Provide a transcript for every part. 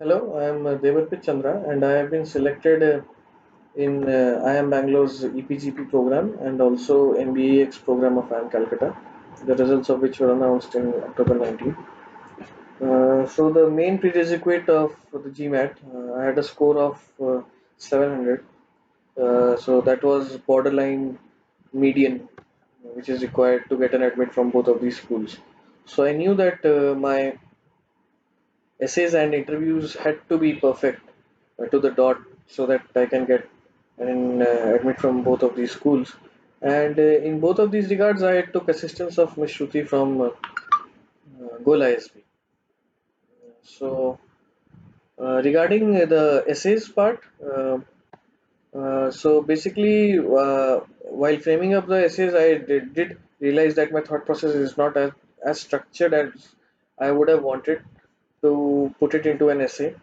Hello, I am Devarpit Chandra and I have been selected in IIM Bangalore's EPGP program and also MBAX program of IIM Calcutta, the results of which were announced in October 19. So the main prerequisite of the GMAT, I had a score of 700. So that was borderline median, which is required to get an admit from both of these schools. So I knew that my essays and interviews had to be perfect to the dot so that I can get an admit from both of these schools. And in both of these regards, I took assistance of Ms. Shruti from GOALisB. So regarding the essays part, so basically, while framing up the essays, I did realize that my thought process is not as structured as I would have wanted to put it into an essay.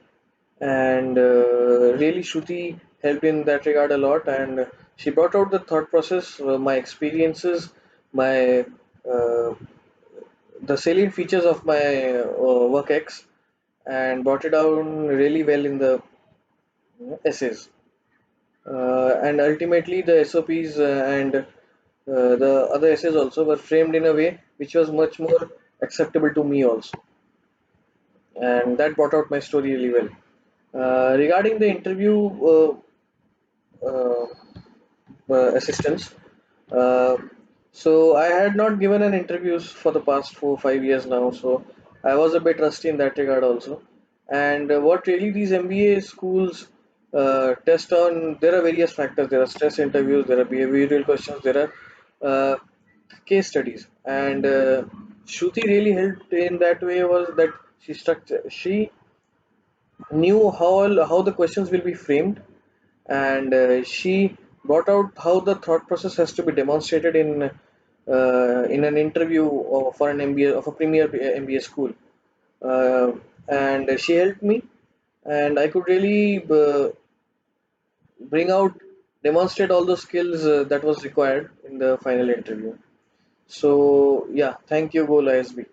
And really Shruti helped in that regard a lot, and she brought out the thought process, my experiences, my the salient features of my work X, and brought it down really well in the essays. And ultimately, the SOPs and the other essays also were framed in a way which was much more acceptable to me also, and that brought out my story really well. Regarding the interview uh, assistance, uh, so I had not given an interviews for the past 4 5 years now, so I was a bit rusty in that regard also. And what really these MBA schools test on, there are various factors. There are stress interviews, there are behavioral questions, there are case studies, and Shruti really helped in that way was that she knew how the questions will be framed, and she brought out how the thought process has to be demonstrated in an interview for an MBA of a premier MBA school, uh, and she helped me, and I could really bring out demonstrate all those skills that was required in the final interview. So yeah, thank you, GOALisB.